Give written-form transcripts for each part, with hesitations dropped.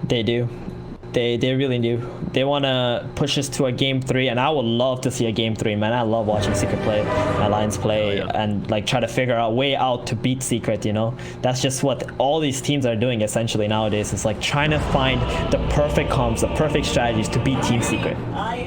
They do. They really do. They want to push us to a game 3, and I would love to see a game 3, man. I love watching Secret play, Alliance play, and like try to figure out a way out to beat Secret, you know? That's just what all these teams are doing essentially nowadays. It's like trying to find the perfect comps, the perfect strategies to beat Team Secret.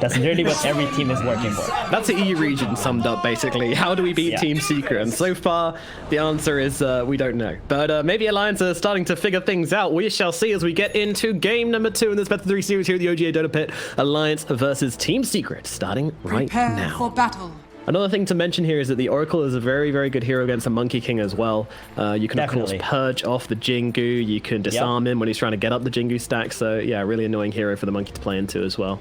That's literally what every team is working for. That's the EU region summed up, basically. How do we beat Team Secret? And so far, the answer is we don't know. But maybe Alliance are starting to figure things out. We shall see as we get into game number 2 in this Best of 3 series here at the OGA Dota PIT. Alliance versus Team Secret, starting right Prepare now. for battle. Another thing to mention here is that the Oracle is a very, very good hero against a Monkey King as well. You can, of course, purge off the Jingu. You can disarm him when he's trying to get up the Jingu stack. So, yeah, really annoying hero for the Monkey to play into as well.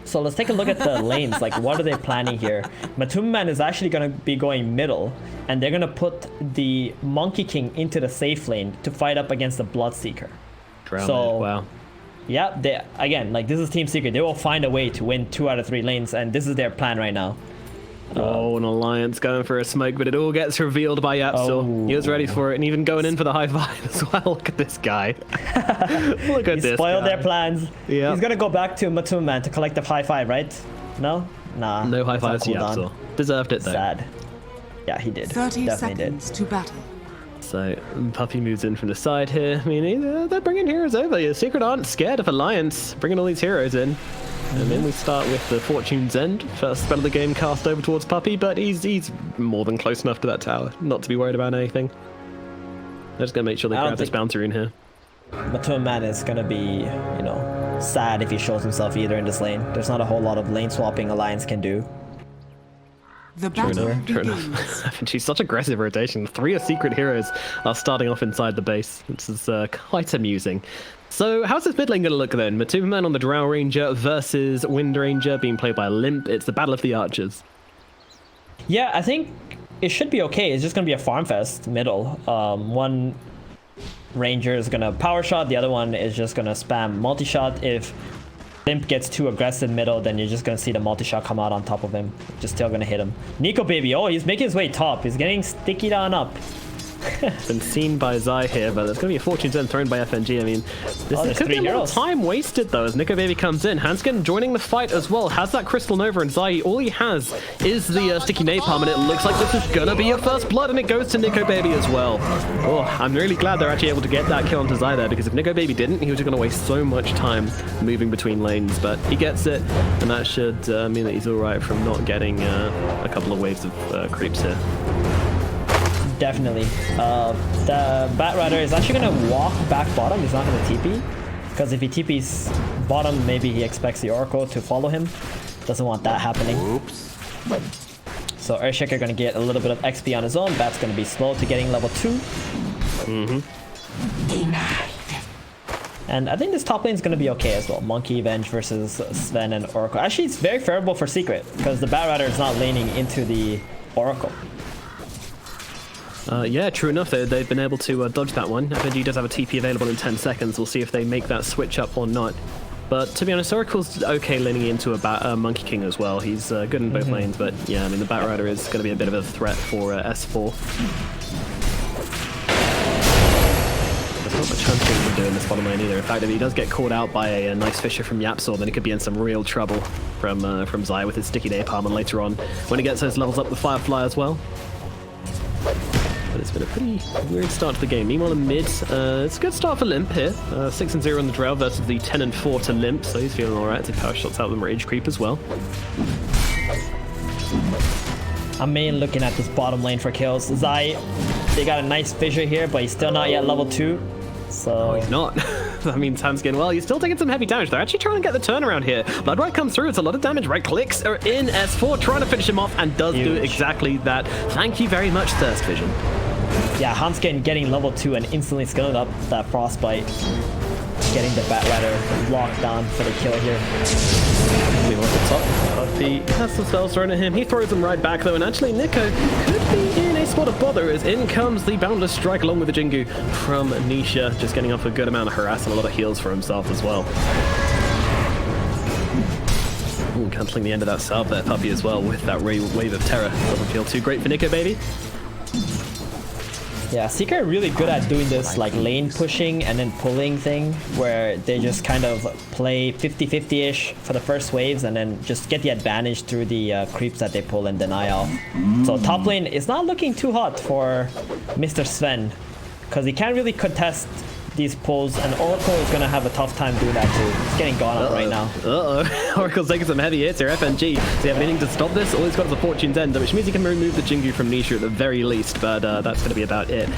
So let's take a look at the lanes. Like, what are they planning here? Matumman is actually going to be going middle, and they're going to put the Monkey King into the safe lane to fight up against the Bloodseeker. So, wow. Yeah, again, like, this is Team Secret. They will find a way to win 2 out of 3 lanes, and this is their plan right now. Oh, an Alliance going for a smoke, but it all gets revealed by Yapsil. He was ready for it, and even going in for the high five as well. Look at this guy. Look at this guy. Spoiled their plans. Yeah. He's going to go back to Matumman to collect the high five, right? No? Nah. No high fives to Yapsil. Deserved it, though. Sad. Yeah, he did. 30 Definitely seconds to battle. So, Puppy moves in from the side here. I mean, they're bringing heroes over. Yeah, Secret aren't scared of Alliance, bringing all these heroes in. And then we start with the Fortune's End. First spell of the game cast over towards Puppy, but he's more than close enough to that tower not to be worried about anything. They're just going to make sure they grab this bouncer in here. Matumman is going to be, you know, sad if he shows himself either in this lane. There's not a whole lot of lane swapping Alliance can do. The battle True enough. She's such aggressive rotation. 3 of Secret heroes are starting off inside the base. This is quite amusing. So how's this mid lane going to look then? Matumman on the Drow Ranger versus Wind Ranger being played by Limp. It's the Battle of the Archers. Yeah, I think it should be okay. It's just going to be a farm fest middle. One Ranger is going to power shot. The other one is just going to spam multi-shot. If Limp gets too aggressive middle, then you're just going to see the multi-shot come out on top of him. Just still going to hit him. Nico baby, oh, he's making his way top. He's getting sticky down up. Been seen by Zai here, but there's going to be a Fortune's End thrown by FNG. I mean, this could be a lot of time wasted, though, as Nico Baby comes in. Hanskin joining the fight as well. Has that Crystal Nova, and Zai, all he has is the Sticky Napalm, and it looks like this is going to be a first blood, and it goes to Nico Baby as well. Oh, I'm really glad they're actually able to get that kill onto Zai there, because if Nico Baby didn't, he was going to waste so much time moving between lanes, but he gets it, and that should mean that he's all right from not getting a couple of waves of creeps here. Definitely. The Batrider is actually going to walk back bottom. He's not going to TP. Because if he TPs bottom, maybe he expects the Oracle to follow him. Doesn't want that happening. Oops. So Earthshaker going to get a little bit of XP on his own. Bat's going to be slow to getting level 2. And I think this top lane is going to be okay as well. Monkey, Venge versus Sven and Oracle. Actually, it's very favorable for Secret. Because the Batrider is not laning into the Oracle. Yeah, true enough. They've been able to dodge that one. FNG does have a TP available in 10 seconds. We'll see if they make that switch up or not. But to be honest, Oracle's okay laning into a Monkey King as well. He's good in both lanes, but yeah, I mean, the Batrider is going to be a bit of a threat for S4. There's not much hunting he can do in this bottom lane either. In fact, if he does get caught out by a nice Fisher from Yapsil, then he could be in some real trouble from Zai with his Sticky Napalm, and later on, when he gets those levels up, the Firefly as well. But it's been a pretty weird start to the game. Meanwhile, in mid, it's a good start for Limp here. 6-0 on the Drow versus the 10-4 to Limp, so he's feeling alright. Take power shots out of the Rage Creep as well. I'm mainly looking at this bottom lane for kills. Zai, they got a nice fissure here, but he's still not yet level 2. So oh, he's not. That means Hanskin, well, he's still taking some heavy damage. They're actually trying to get the turnaround here. Bloodright comes through. It's a lot of damage. Right clicks are in. S4 trying to finish him off, and does do exactly that. Thank you very much, Thirst Vision. Yeah, Hanskin getting level 2 and instantly skilling up that Frostbite. Getting the Batrider locked down for the kill here. We want the top. He has some spells thrown at him. He throws them right back, though, and actually Nico could be in a spot of bother, as in comes the Boundless Strike along with the Jingu from Nisha, just getting off a good amount of harass and a lot of heals for himself as well. Ooh, cancelling the end of that salve there, Puppy, as well, with that wave of terror. Doesn't feel too great for Nico, baby. Yeah, Seeker are really good at doing this like lane pushing and then pulling thing where they just kind of play 50-50-ish for the first waves and then just get the advantage through the creeps that they pull and deny off. So top lane is not looking too hot for Mr. Sven because he can't really contest these pulls, and Oracle is going to have a tough time doing that too. He's getting gone up right now. Oracle's taking some heavy hits here. FNG, does he have anything to stop this? All he's got is a Fortune's End, which means he can remove the Jingu from Nisha at the very least, but that's going to be about it.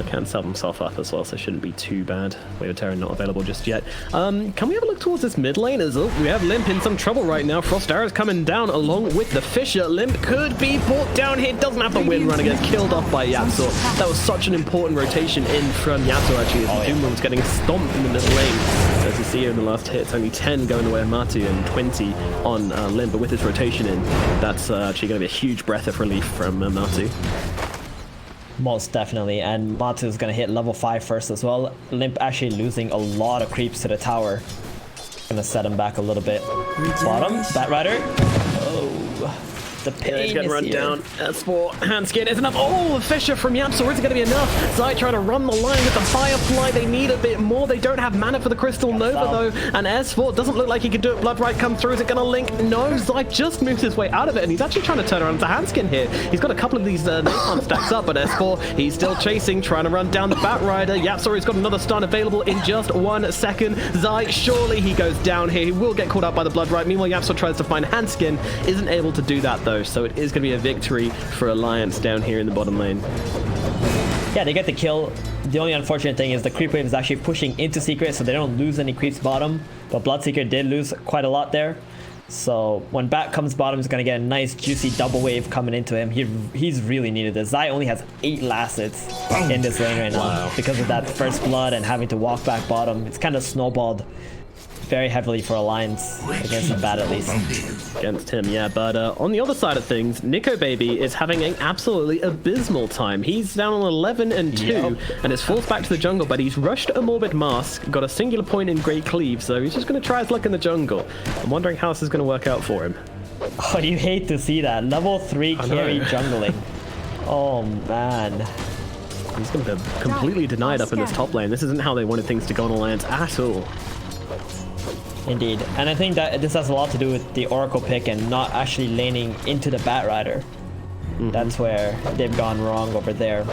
Can sell himself up as well, so shouldn't be too bad. Wave of Terror not available just yet. Can we have a look towards this mid lane? As we have Limp in some trouble right now. Frost Arrow's coming down along with the Fisher. Limp could be brought down here. Doesn't have the win run, gets killed off by Yapsor. That was such an important rotation in from Yapsor actually, as Doomlord's getting stomped in the middle lane. As you see here in the last hit, it's only 10 going away on Matu and 20 on Limp, but with this rotation in, that's actually going to be a huge breath of relief from Matu. Most definitely, and Matu is going to hit level 5 first as well. Limp actually losing a lot of creeps to the tower. Going to set him back a little bit. Bottom, Batrider. Oh, the pain he's getting is run here. down. As for Hanskin, is enough. Oh, Fisher from Yapsor, is it going to be enough? Zai trying to run the line with the Firefly. They need a bit more. They don't have mana for the Crystal Nova though. And S4 doesn't look like he can do it. Bloodright come through. Is it going to link? No, Zai just moves his way out of it, and he's actually trying to turn around to Hanskin here. He's got a couple of these napalm stacks up, but S4, he's still chasing, trying to run down the Batrider. Yapsor has got another stun available in just 1 second. Zai, surely he goes down here. He will get caught up by the Bloodright. Meanwhile, Yapsor tries to find Hanskin. Isn't able to do that though, so it is going to be a victory for Alliance down here in the bottom lane. Yeah, they get the kill. The only unfortunate thing is the creep wave is actually pushing into Secret, so they don't lose any creeps bottom. But Bloodseeker did lose quite a lot there. So when Bat comes bottom, he's going to get a nice juicy double wave coming into him. He's really needed this. Zai only has 8 last hits in this lane right now because of that first blood and having to walk back bottom. It's kind of snowballed very heavily for Alliance against the Bat, at least. Against him, yeah, but on the other side of things, Nico Baby is having an absolutely abysmal time. He's down on 11 and 2 and is forced back to the jungle, but he's rushed a Morbid Mask, got a singular point in Great Cleave, so he's just going to try his luck in the jungle. I'm wondering how this is going to work out for him. Oh, you hate to see that. Level 3 carry jungling. Oh, man. He's going to be completely denied up in this top lane. This isn't how they wanted things to go on Alliance at all. Indeed, and I think that this has a lot to do with the Oracle pick and not actually laning into the Batrider. That's where they've gone wrong over there.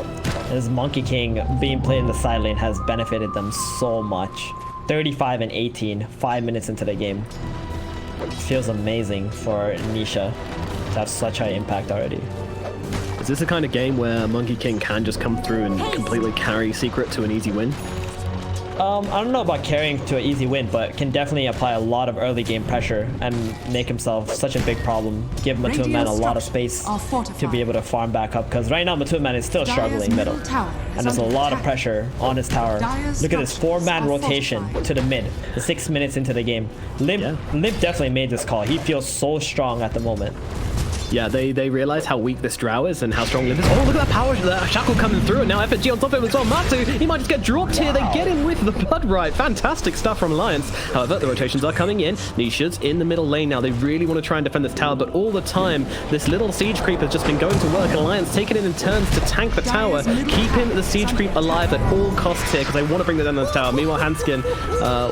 This Monkey King being played in the side lane has benefited them so much. 35 and 18, 5 minutes into the game. It feels amazing for Nisha to have such high impact already. Is this the kind of game where Monkey King can just come through and completely carry Secret to an easy win? I don't know about carrying to an easy win, but can definitely apply a lot of early game pressure and make himself such a big problem. Give Matuman a lot of space to be able to farm back up, because right now Matuman is still struggling middle. And there's a lot of pressure on his tower. Look at this 4-man rotation to the mid, 6 minutes into the game. Limp definitely made this call. He feels so strong at the moment. Yeah, they realize how weak this Drow is and how strong Limp is. Oh, look at that power, the Shackle coming through, and now FNG on top of him as well. Matu, he might just get dropped here. They get in with the Bloodright. Fantastic stuff from Alliance. However, the rotations are coming in. Nisha's in the middle lane now. They really want to try and defend this tower, but all the time, this little siege creep has just been going to work. Alliance taking it in turns to tank the tower, keeping the siege creep alive at all costs here, because they want to bring them down this tower. Meanwhile, Hanskin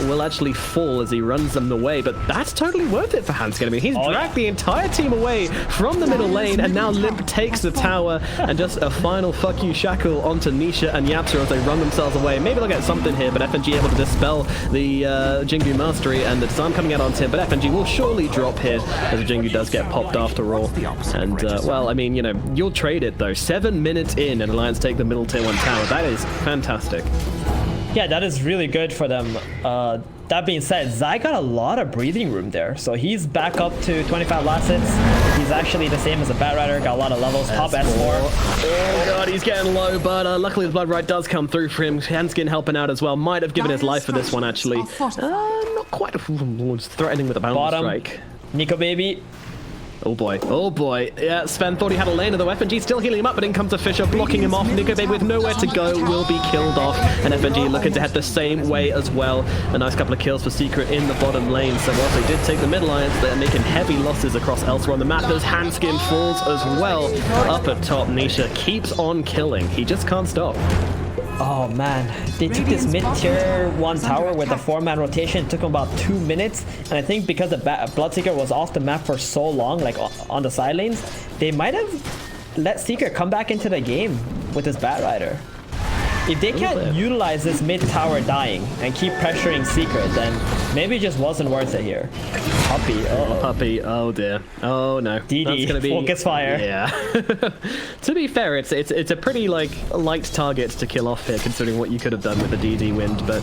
will actually fall as he runs them away, but that's totally worth it for Hanskin. I mean, he's dragged the entire team away from the middle lane, and now Limp takes the tower, and just a final fuck you Shackle onto Nisha and Yapsor as they run themselves away. Maybe they'll get something here, but FNG able to dispel the Jingu Mastery, and the disarm coming out onto him, but FNG will surely drop here as the Jingu does get popped after all. And well, I mean, you know, you'll trade it though. 7 minutes in and Alliance take the middle tier 1 tower. That is fantastic. Yeah, that is really good for them. That being said, Zai got a lot of breathing room there. So he's back up to 25 last hits. He's actually the same as a Batrider, got a lot of levels, top S4. Oh god, he's getting low, but luckily the Bloodright does come through for him. Hanskin helping out as well. Might have given his life for this one, actually. Not quite threatening with a bounce strike. Nico Baby. Oh boy, oh boy. Yeah, Sven thought he had a lane of the FNG, still healing him up, but in comes a Fisher, blocking him off. Nikobe with nowhere to go will be killed off, and FNG looking to head the same way as well. A nice couple of kills for Secret in the bottom lane, so whilst they did take the mid alliance, they're making heavy losses across elsewhere on the map. There's Handskin falls as well. Up at top, Nisha keeps on killing. He just can't stop. Oh man, they took this mid-tier 1 tower with a 4-man rotation. It took them about 2 minutes, and I think because the Bloodseeker was off the map for so long, like on the side lanes, they might have let Seeker come back into the game with his Batrider. If they can't utilize this mid-tower dying and keep pressuring Secret, then maybe it just wasn't worth it here. Puppey, Puppey, oh dear. Oh no. DD, that's gonna be focus fire. Yeah. To be fair, it's a pretty like light target to kill off here, considering what you could have done with the DD wind, but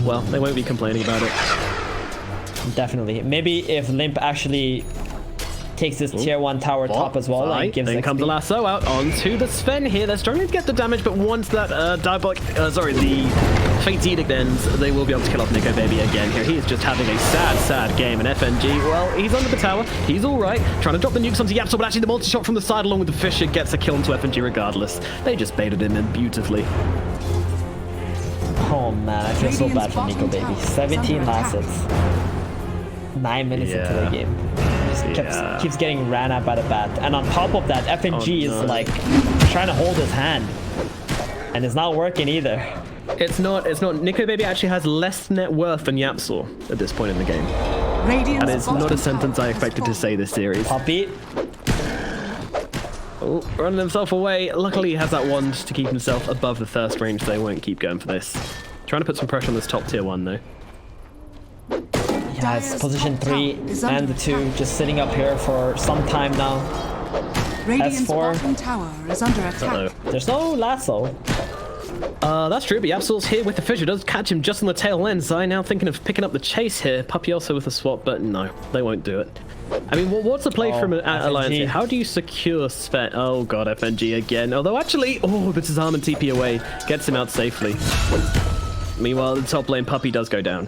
well, they won't be complaining about it. Definitely. Maybe if Limp actually takes this tier 1 tower top as well, and gives then XP. comes the lasso out onto the Sven here. They're struggling to get the damage, but once that the Fate's Edict ends, they will be able to kill off Nico Baby again here. He is just having a sad game, and FNG, well, he's under the tower. He's all right, trying to drop the nukes onto Yapsor, but actually the multi-shot from the side along with the Fisher gets a kill into FNG regardless. They just baited him in beautifully. Oh man, I feel so bad for Nico Baby. 17 last hits. 9 minutes into the game. Just keeps getting ran at by the bat. And on top of that, FNG is like trying to hold his hand. And it's not working either. It's not. Nico Baby actually has less net worth than Yapsor at this point in the game. And it's not a sentence I expected to say this series. Puppey. Oh, running himself away. Luckily he has that wand to keep himself above the thirst range. They won't keep going for this. Trying to put some pressure on this top tier 1 though. Yeah, it's position 3 and the 2 just sitting up here for some time now. S4. Tower is under attack. There's no lasso. That's true, but Yapsor's here with the Fisher. Does catch him just on the tail end. Zai now thinking of picking up the chase here. Puppey also with a swap, but no, they won't do it. I mean, what's the play from an Alliance here? How do you secure Sven? Oh god, FNG again. Although actually, this is arm and TP away. Gets him out safely. Meanwhile, the top lane Puppey does go down.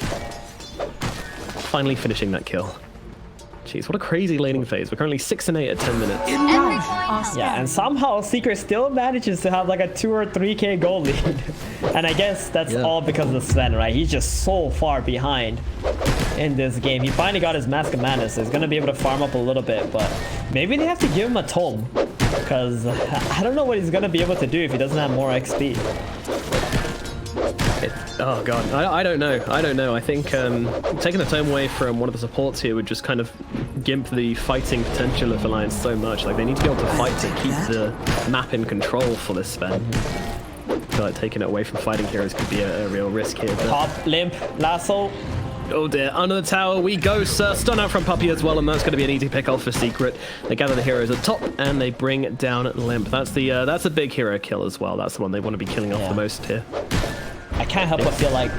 Finally finishing that kill. Jeez, what a crazy laning phase. We're currently 6 and 8 at 10 minutes. Yeah, and somehow Secret still manages to have like a 2 or 3k goal lead. And I guess that's all because of Sven, right? He's just so far behind in this game. He finally got his Mask of Madness, so he's going to be able to farm up a little bit, but maybe they have to give him a tome, because I don't know what he's going to be able to do if he doesn't have more XP. Oh god, I don't know. I think taking the tome away from one of the supports here would just kind of gimp the fighting potential of Alliance so much. Like, they need to be able to fight to keep the map in control for this Sven. I feel like taking it away from fighting heroes could be a real risk here. But... Pop, Limp, lasso. Oh dear, under the tower we go, sir. Stun out from Puppey as well, and that's going to be an easy pick off for Secret. They gather the heroes at top, and they bring down Limp. That's a big hero kill as well. That's the one they want to be killing off the most here. I can't help but feel like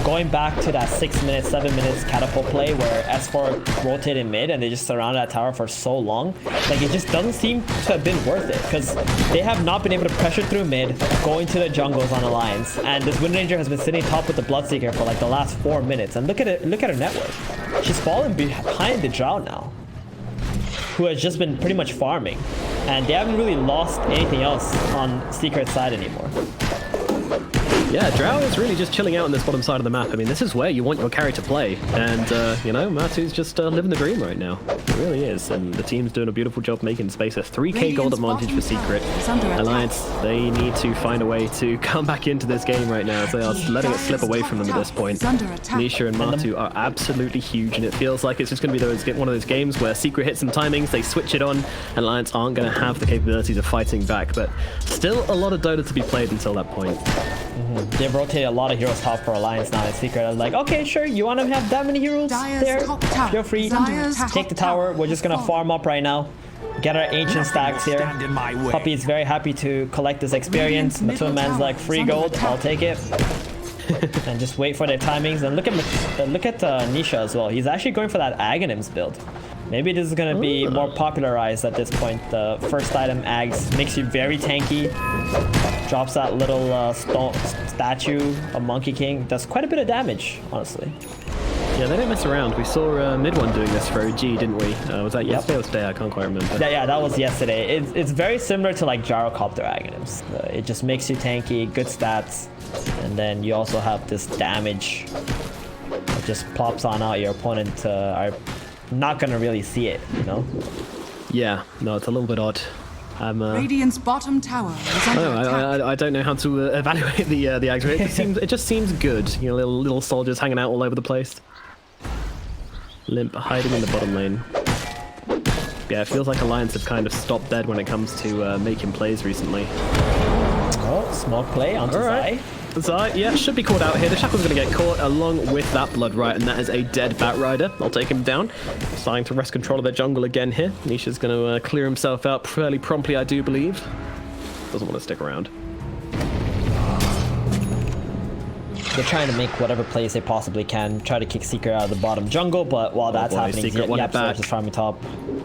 going back to that 6 minutes, 7 minutes catapult play where S4 rotated mid and they just surrounded that tower for so long. Like, it just doesn't seem to have been worth it because they have not been able to pressure through mid, going to the jungles on Alliance. And this Wind Ranger has been sitting top with the Bloodseeker for like the last 4 minutes. And look at it, look at her network. She's fallen behind the Drow now, who has just been pretty much farming. And they haven't really lost anything else on Secret's side anymore. Yeah, Drow is really just chilling out on this bottom side of the map. I mean, this is where you want your carry to play. And, you know, Matu's just living the dream right now. It really is. And the team's doing a beautiful job making space. A 3k gold advantage for Secret. Alliance, they need to find a way to come back into this game right now. So they are letting it slip away from them at this point. Nisha and Matu are absolutely huge. And it feels like it's just going to be one of those games where Secret hits some timings, they switch it on, and Alliance aren't going to have the capabilities of fighting back. But still a lot of Dota to be played until that point. They've rotated a lot of heroes top for Alliance now in Secret. I'm like, okay, sure, you want to have that many heroes there? Feel free, take the tower. We're just going to farm up right now. Get our ancient stacks here. Puppey is very happy to collect this experience. Matuma Man's like, free gold, I'll take it. And just wait for their timings. And look at Nisha as well. He's actually going for that Aghanim's build. Maybe this is going to be more popularized at this point. The first item, Ags, makes you very tanky. Drops that little stone statue, a Monkey King. Does quite a bit of damage, honestly. Yeah, they don't mess around. We saw mid one doing this for OG, didn't we? Was that yesterday or today? I can't quite remember. Yeah, that was yesterday. It's very similar to like Gyrocopter Aghanims. It just makes you tanky, good stats, and then you also have this damage. It just plops on out. Your opponent are not gonna really see it, you know? Yeah, no, it's a little bit odd. Radiant's bottom tower is under attack. I don't know how to evaluate the Aghanim. It just seems good. You know, little soldiers hanging out all over the place. Limp hiding in the bottom lane. Yeah, it feels like Alliance have kind of stopped dead when it comes to making plays recently. Oh, smoke play onto Zai. Zai, yeah, should be caught out here. The Shackle's going to get caught along with that Blood Riot, and that is a dead Bat Rider. I'll take him down. Starting to wrest control of their jungle again here. Nisha's going to clear himself out fairly promptly, I do believe. Doesn't want to stick around. They're trying to make whatever plays they possibly can, try to kick Secret out of the bottom jungle, but while that's happening, Yep is farming top.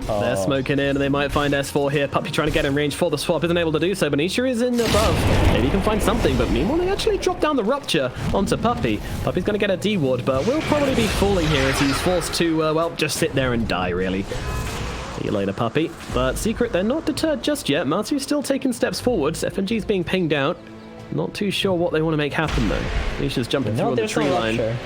They're smoking in, and they might find S4 here. Puppy trying to get in range for the swap, isn't able to do so, but Nisha is in above. Maybe he can find something, but meanwhile, they actually drop down the Rupture onto Puppy. Puppy's going to get a D-ward, but will probably be falling here as he's forced to, well, just sit there and die, really. See you later, Puppy. But Secret, they're not deterred just yet. Matsu's still taking steps forwards. FNG's being pinged out. Not too sure what they want to make happen, though. Nisha's jumping through on the tree line. And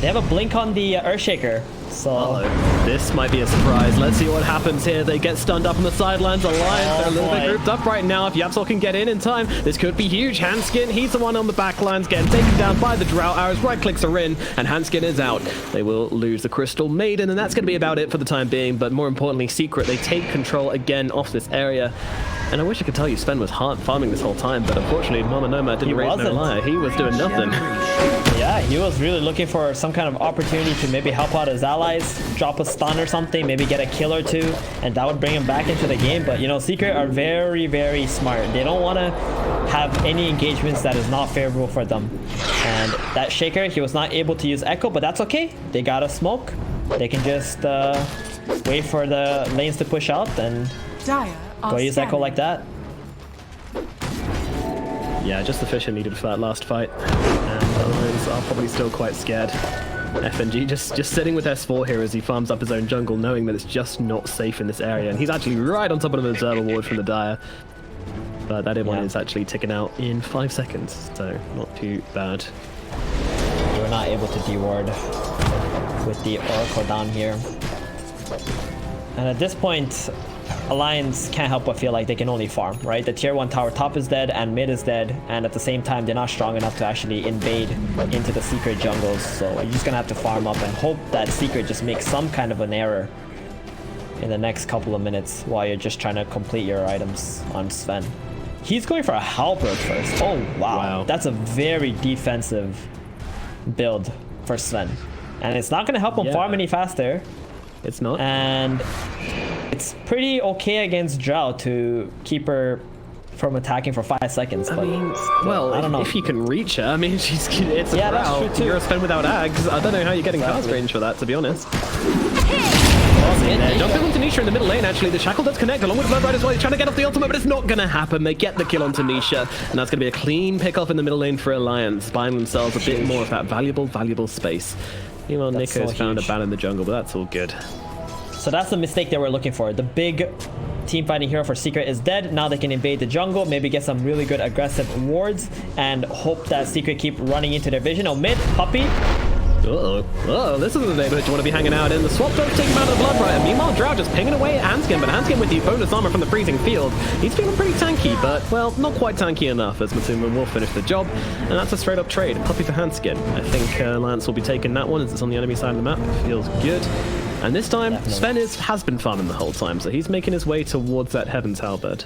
they have a blink on the Earthshaker, so... This might be a surprise. Let's see what happens here. They get stunned up on the sidelines. Alliance, they're a little bit grouped up right now. If Yapsol can get in time, this could be huge. Hanskin, he's the one on the backlines, getting taken down by the Drought Arrows. Right clicks are in, and Hanskin is out. They will lose the Crystal Maiden, and that's going to be about it for the time being. But more importantly, Secret, they take control again off this area. And I wish I could tell you Sven was hard farming this whole time, but unfortunately Mama Noma didn't raise no liar. He was doing nothing. Yeah, he was really looking for some kind of opportunity to maybe help out his allies, drop a stun or something, maybe get a kill or two, and that would bring him back into the game. But, you know, Secret are very, very smart. They don't want to have any engagements that is not favorable for them. And that Shaker, he was not able to use Echo, but that's okay. They got a smoke. They can just wait for the lanes to push out and go use Echo like that. Yeah, just the Fisher needed for that last fight. And others are probably still quite scared. FNG just sitting with S4 here as he farms up his own jungle, knowing that it's just not safe in this area. And he's actually right on top of an Observer Ward from the Dire. But that one is actually ticking out in 5 seconds, so not too bad. They were not able to de-ward with the Oracle down here. And at this point, Alliance can't help but feel like they can only farm, right? The tier 1 tower top is dead and mid is dead, and at the same time they're not strong enough to actually invade into the Secret jungles, so you're just gonna have to farm up and hope that Secret just makes some kind of an error in the next couple of minutes while you're just trying to complete your items on Sven. He's going for a Halberd first. Oh wow. That's a very defensive build for Sven, and it's not gonna help him farm any faster. It's not. And it's pretty okay against Drow to keep her from attacking for 5 seconds. But, I mean, well, I don't know if you can reach her. I mean, it's a Drow. That's true too. You're a Sven without Ags. I don't know how you're getting cast range for that, to be honest. Jumping onto Nisha in the middle lane, actually. The Shackle does connect along with Blood Rider as well. He's trying to get off the ultimate, but it's not going to happen. They get the kill onto Nisha, and that's going to be a clean pick off in the middle lane for Alliance, buying themselves a bit more of that valuable space. Meanwhile, Nico's found a ban in the jungle, but that's all good. So that's the mistake they were looking for. The big team fighting hero for Secret is dead. Now they can invade the jungle, maybe get some really good aggressive wards, and hope that Secret keep running into their vision. Oh, mid, Puppy. Uh-oh, this isn't the neighborhood you want to be hanging out in. The swap does take him out of the Blood Riot. Meanwhile, Drow just pinging away at Hanskin, but Hanskin with the bonus armor from the freezing field. He's feeling pretty tanky, but, well, not quite tanky enough, as Matuma will finish the job. And that's a straight-up trade. Puppy for Hanskin. I think Lance will be taking that one as it's on the enemy side of the map. Feels good. And this time, Sven has been farming the whole time, so he's making his way towards that Heaven's Halberd.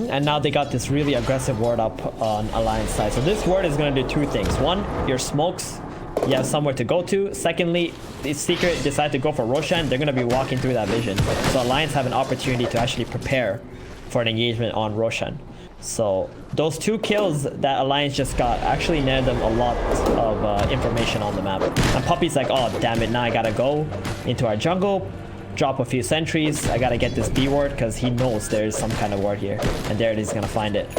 And now they got this really aggressive ward up on Alliance side. So this ward is going to do two things. One, your smokes, you have somewhere to go to. Secondly, if Secret decide to go for Roshan, they're going to be walking through that vision. So Alliance have an opportunity to actually prepare for an engagement on Roshan. So those 2 kills that Alliance just got actually netted them a lot of information on the map. And Puppy's like, oh damn it, now I gotta go into our jungle, drop a few sentries. I gotta get this D ward because he knows there's some kind of ward here, and there it is, gonna find it.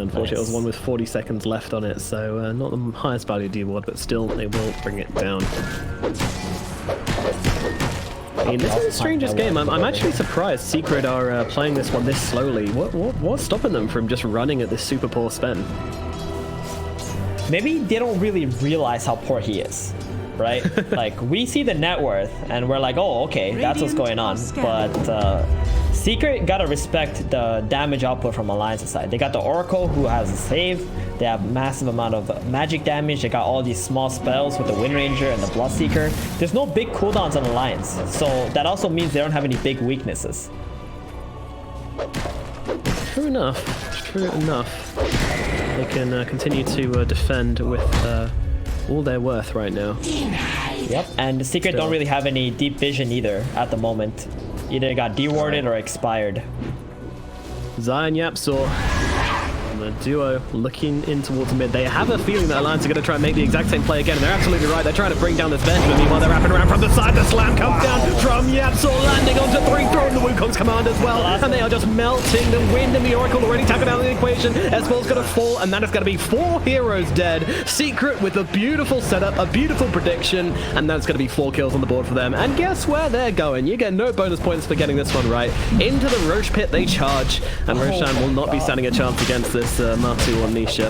unfortunately, it was one with 40 seconds left on it, so not the highest value D-Ward, but still, they will bring it down. I mean, this is the strangest game. I'm actually surprised Secret are playing this one this slowly. What's stopping them from just running at this super poor spend? Maybe they don't really realize how poor he is, right? Like, we see the net worth, and we're like, oh, okay, that's what's going on. But Secret gotta respect the damage output from Alliance's side. They got the Oracle, who has a save. They have massive amount of magic damage. They got all these small spells with the Wind Ranger and the Bloodseeker. There's no big cooldowns on Alliance, so that also means they don't have any big weaknesses. True enough. True enough. They can continue to defend with all their worth right now. Yep, and the Secret don't really have any deep vision either at the moment. Either got dewarded or expired. Zai and Yapzor, the duo looking in towards mid. They have a feeling that Alliance are going to try and make the exact same play again, and they're absolutely right. They're trying to bring down this bench, but meanwhile they're wrapping around from the side. The slam comes down from Yapzor, landing onto 3, throwing the Wukong's command as well, and they are just melting. The Wind and the Oracle already tapping out the equation. S4's going to fall, and that is going to be 4 heroes dead. Secret with a beautiful setup, a beautiful prediction, and that's going to be 4 kills on the board for them. And guess where they're going? You get no bonus points for getting this one right. Into the Roche pit they charge, and Roshan will not be standing a chance against this Matu or Nisha.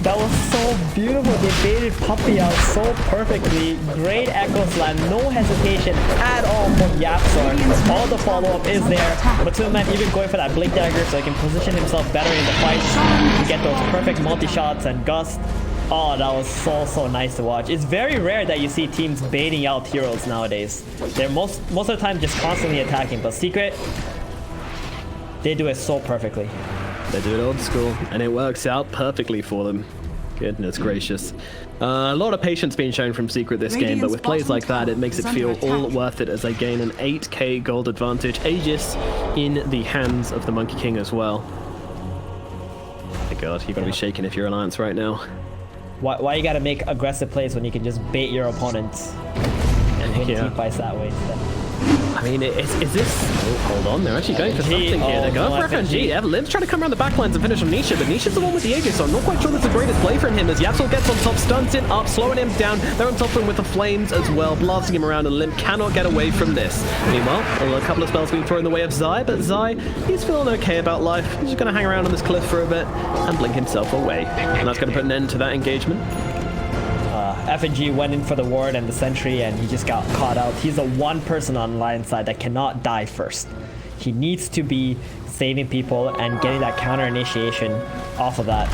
That was so beautiful. They baited Puppy out so perfectly. Great Echo Slam, no hesitation at all from Yapzor. All the follow-up is there. Matuman even going for that Blink Dagger so he can position himself better in the fight to get those perfect multi-shots and Gust. Oh, that was so nice to watch. It's very rare that you see teams baiting out heroes nowadays. They're most of the time just constantly attacking, but Secret, they do it so perfectly. They do it old school, and it works out perfectly for them. Goodness gracious. A lot of patience being shown from Secret this game, but with plays like that, it makes it feel all worth it as they gain an 8k gold advantage. Aegis in the hands of the Monkey King as well. My god, you've got to be shaking if you're Alliance right now. Why you gotta make aggressive plays when you can just bait your opponents and win team fights that way instead? I mean, is this... Oh, hold on, they're actually going for something here. They're going for FNG. Yeah, Lim's trying to come around the backlines and finish on Nisha, but Nisha's the one with the Aegis, so I'm not quite sure that's the greatest play from him as Yapzor gets on top, stuns him up, slowing him down. They're on top of him with the flames as well, blasting him around, and Lim cannot get away from this. Meanwhile, a couple of spells being thrown in the way of Zai, but Zai, he's feeling okay about life. He's just going to hang around on this cliff for a bit and blink himself away. And that's going to put an end to that engagement. FNG went in for the ward and the sentry and he just got caught out. He's the one person on Alliance side that cannot die first. He needs to be saving people and getting that counter initiation off of that.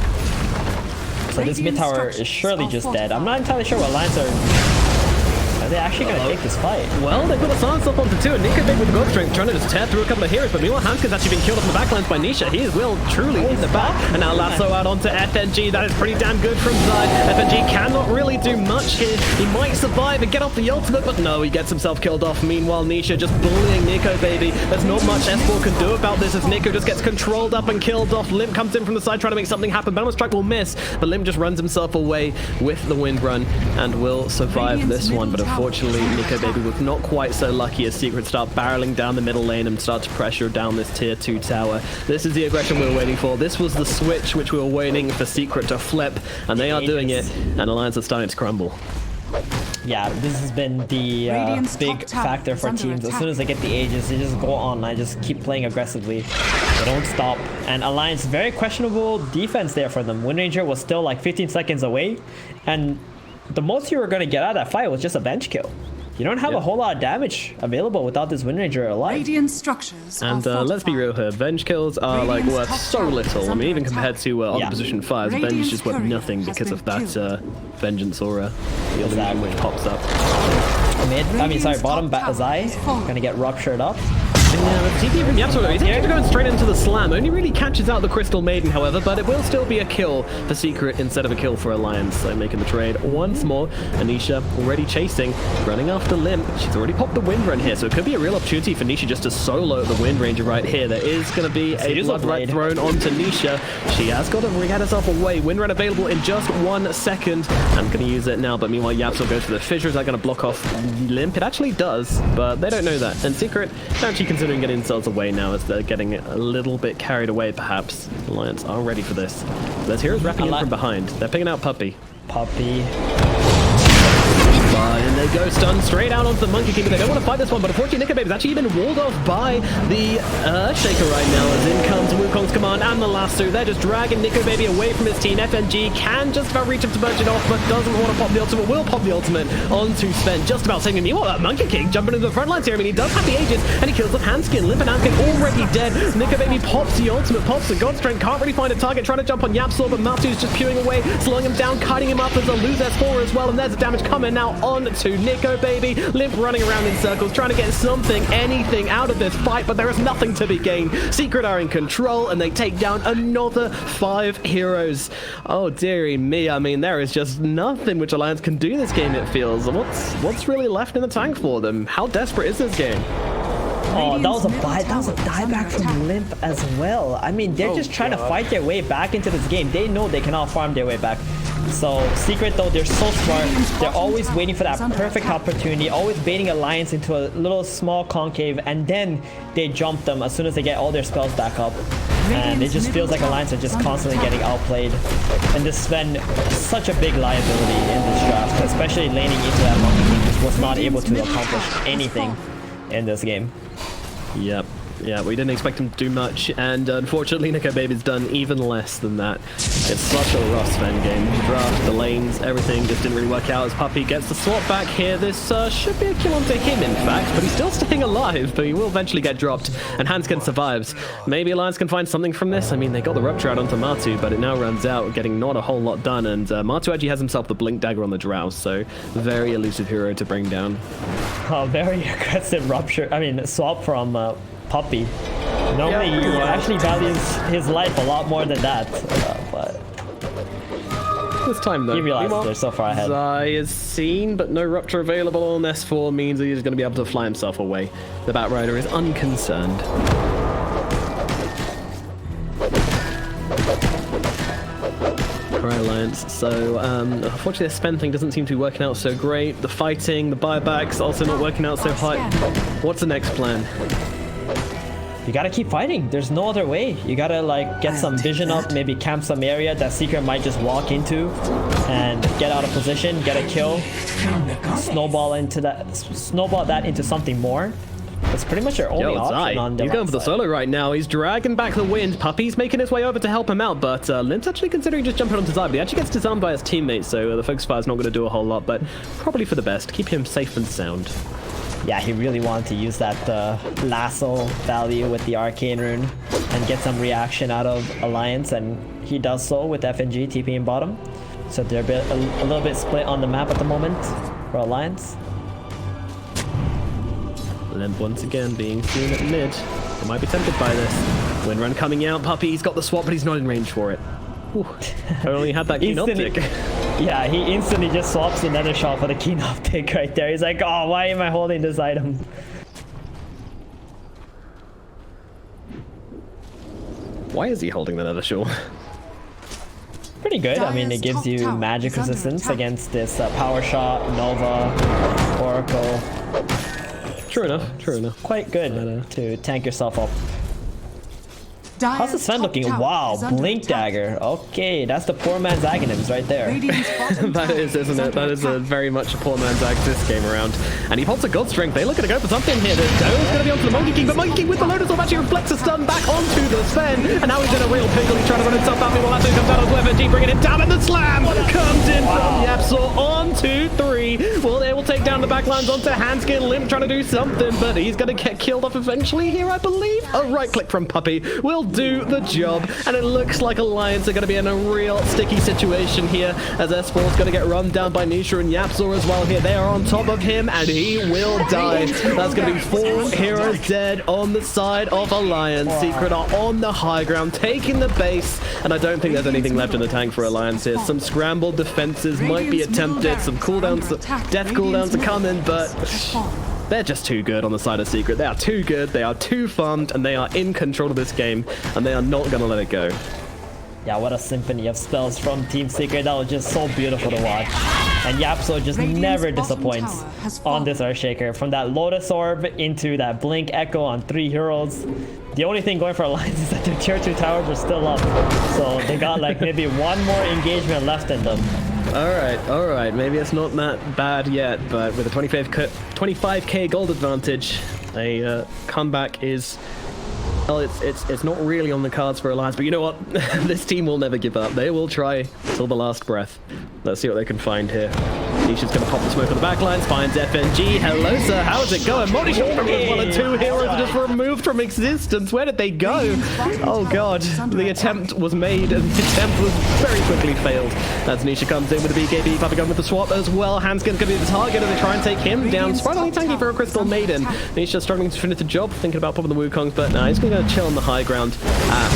So this mid tower is surely just dead. I'm not entirely sure what Alliance are they actually going to take this fight? Well, they put a silence up onto 2, and Nico big with the gold strength, trying to just tear through a couple of heroes, but meanwhile, Hanskin's actually been killed off the backlines by Nisha. He will truly lead the back, and now lasso out onto FNG. That is pretty damn good from Zai. FNG cannot really do much here. He might survive and get off the ultimate, but no, he gets himself killed off. Meanwhile, Nisha just bullying Nico, baby. There's not much S4 can do about this as Nico just gets controlled up and killed off. Lim comes in from the side trying to make something happen. Balance Strike will miss, but Lim just runs himself away with the Wind Run and will survive this one, but unfortunately, Nico Baby was not quite so lucky as Secret start barreling down the middle lane and start to pressure down this tier 2 tower. This is the aggression we were waiting for. This was the switch which we were waiting for Secret to flip, and they are doing it, and Alliance are starting to crumble. Yeah, this has been the big factor for teams. As soon as they get the Aegis, they just go on and just keep playing aggressively. They don't stop. And Alliance, very questionable defense there for them. Wind Ranger was still like 15 seconds away, and the most you were going to get out of that fight was just a bench kill. You don't have a whole lot of damage available without this Wind Ranger alive. Radiant structures and let's be real here, Venge kills are like worth so little. I mean, even compared to other position 5s, Venge is worth nothing because of that Vengeance aura. The other one which pops up. Bottom Zai gonna get ruptured up. Yeah, the TP from Yapzor, he's actually going straight into the slam. Only really catches out the Crystal Maiden, however, but it will still be a kill for Secret instead of a kill for Alliance. So making the trade once more. Nisha already chasing, running after Lim. She's already popped the Wind Run here, so it could be a real opportunity for Nisha just to solo the Wind Ranger right here. There is going to be a Blood Right thrown onto Nisha. She has got to get herself away. Wind Run available in just 1 second. I'm going to use it now, but meanwhile Yapzor goes for the fissure. Is that going to block off Limp? It actually does, but they don't know that. And Secret don't actually consider considering getting themselves away now as they're getting a little bit carried away, perhaps. Alliance are ready for this. There's heroes wrapping in from behind. They're picking out Puppy. And they go stun straight out onto the Monkey King, but they don't want to fight this one. But unfortunately, Nico Baby's actually been walled off by the Shaker right now, as in comes Wukong's command and the lasso. They're just dragging Nico Baby away from his team. FNG can just about reach him to merge it off, but doesn't want to pop the ultimate. Will pop the ultimate onto Sven, just about saving him. You want that Monkey King jumping into the front lines here. I mean, he does have the Aegis, and he kills the Hanskin. Limp and Hanskin already dead. Nico Baby pops the ultimate, pops the God Strength. Can't really find a target. Trying to jump on Yapsor, but Matu's just pewing away, slowing him down, cutting him up as a lose S4 as well. And there's the damage coming now on to Nico Baby. Limp running around in circles, trying to get something, anything out of this fight, but there is nothing to be gained. Secret are in control, and they take down another 5 heroes. Oh, dearie me. I mean, there is just nothing which Alliance can do this game, it feels. What's really left in the tank for them? How desperate is this game? Oh, that was a dieback from Limp as well. I mean, they're just trying to fight their way back into this game. They know they cannot farm their way back. So Secret, though, they're so smart. They're always waiting for that perfect opportunity, always baiting Alliance into a little small concave, and then they jump them as soon as they get all their spells back up. And it just feels like Alliance are just constantly getting outplayed. And this Sven, such a big liability in this draft, especially laning into that Monkey King, just was not able to accomplish anything in this game. Yep. Yeah, we didn't expect him to do much, and unfortunately Nico Baby's done even less than that. It's such a rough Sven game. The draft, the lanes, everything just didn't really work out as Puppy gets the swap back here. This should be a kill onto him, in fact, but he's still staying alive, but he will eventually get dropped, and Hanskin survives. Maybe Alliance can find something from this. I mean, they got the Rupture out onto Matu, but it now runs out, getting not a whole lot done, and Matu actually has himself the Blink Dagger on the Drow, so very elusive hero to bring down. Oh, very aggressive Rupture, swap from Puppy. Normally, he actually values his life a lot more than that, but this time though, he realized they're so far ahead. Zai is seen, but no Rupture available on S4 means that he's going to be able to fly himself away. The Batrider is unconcerned. Alright, Alliance, so unfortunately the spend thing doesn't seem to be working out so great. The fighting, the buybacks also not working out so high. What's the next plan? You gotta keep fighting. There's no other way. You gotta like get some vision up, maybe camp some area that Secret might just walk into and get out of position, get a kill, snowball that into something more. That's pretty much your only option on the He's going for the solo right now. He's dragging back the wind. Puppy's making his way over to help him out, but Limp's actually considering just jumping onto Zai, but he actually gets disarmed by his teammates, so the focus fire's not going to do a whole lot, but probably for the best. Keep him safe and sound. Yeah, he really wanted to use that lasso value with the Arcane Rune and get some reaction out of Alliance, and he does so with FNG TPing bottom. So they're a little bit split on the map at the moment for Alliance. Limp once again being seen at mid. They might be tempted by this. Windrun coming out. Puppy's got the swap, but he's not in range for it. I only had that keen optic. Yeah, he instantly just swaps another shot for the keen optic right there. He's like, oh, why am I holding this item? Why is he holding the nether shell? Pretty good. I mean, it gives you magic resistance against this power shot, Nova, Oracle. True enough, true enough. Quite good to tank yourself up. How's the Sven looking? Wow, Blink Dagger. Okay, that's the poor man's Aghanims right there. That is, isn't it? That is very much a poor man's Axe this game around. And he pops a God Strength. They're looking to go for something here. The Dome's going to be onto the Monkey King, but Monkey King with the Lotus Orb actually reflects a stun back onto the Sven. And now he's in a real pickle. He's trying to run himself out. Meanwhile, Lasso comes out of FNG, bringing it down, and the slam comes in from Yapsor on 2-3. Well, they will take down the backlines onto Hanskin. Limp trying to do something, but he's going to get killed off eventually here, I believe. A right click from Puppy will do the job, and it looks like Alliance are going to be in a real sticky situation here, as S4's going to get run down by Nisha and Yapsor as well here. They are on top of him, and he will die. That's going to be 4 heroes dead on the side of Alliance. Secret are on the high ground, taking the base, and I don't think there's anything left in the tank for Alliance here. Some scrambled defenses might be attempted, some cooldowns, death cooldowns are coming, but they're just too good on the side of Secret. They are too good, they are too farmed, and they are in control of this game, and they are not going to let it go. Yeah, what a symphony of spells from Team Secret. That was just so beautiful to watch. And Yapso just never disappoints on this Earthshaker. From that Lotus Orb into that Blink Echo on 3 heroes. The only thing going for Alliance is that their tier 2 towers are still up. So they got like maybe one more engagement left in them. All right. Maybe it's not that bad yet, but with a 25k gold advantage, a comeback is... Well, it's not really on the cards for Alliance, but you know what? This team will never give up. They will try till the last breath. Let's see what they can find here. Nisha's going to pop the smoke on the backlines, finds FNG. Hello, sir. How's it going? Multi-shot from one and 2 heroes are just removed from existence. Where did they go? Oh, God. The attempt was made, and the attempt was very quickly failed. As Nisha comes in with the BKB, popping on with the swap as well. Hanskin's going to be the target, and they try and take him down. Surprisingly tanky for a Crystal Maiden. Nisha struggling to finish the job, thinking about popping the Wukongs, but no, he's going to chill on the high ground.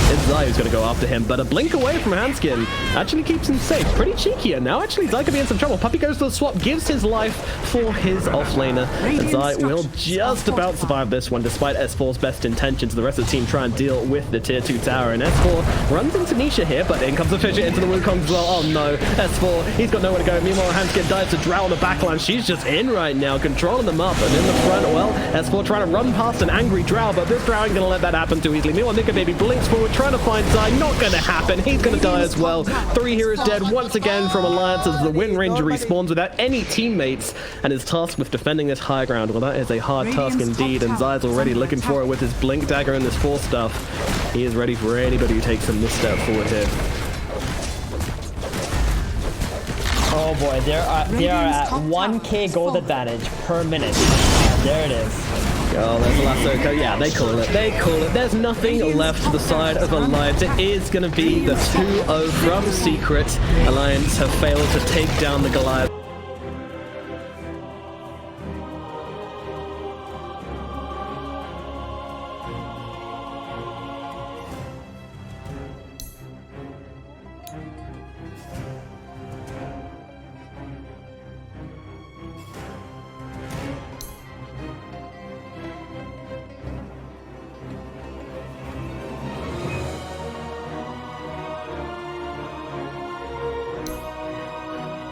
It's Zai who's going to go after him, but a blink away from Hanskin actually keeps him safe. Pretty cheeky, and now actually Zai could be in some trouble. Puppy goes to the swap, gives his life for his offlaner, and Zai will just about survive this one despite S4's best intentions. The rest of the team try and deal with the tier 2 tower, and S4 runs into Nisha here, but in comes the Fissure into the Wukong as well. Oh no, S4, he's got nowhere to go. Meanwhile, Hanskin dives to Drow on the backline. She's just in right now, controlling them up, and in the front, well, S4 trying to run past an angry Drow, but this Drow ain't going to let that happen too easily. Meanwhile, Nika Baby blinks forward, trying to find Zai. Not going to happen. He's going to die as well. 3 heroes dead once again from Alliance as the Wind Ranger respawns without any teammates and is tasked with defending this high ground. Well, that is a hard task indeed, and Zai's already looking for it with his Blink Dagger and this 4 stuff. He is ready for anybody who takes a misstep forward here. Oh boy, they are at 1k gold advantage per minute. There it is. Oh, there's a lasso. Yeah, they call it. They call it. There's nothing left to the side of Alliance. It is going to be the 2-0 from Secret. Alliance have failed to take down the Goliath.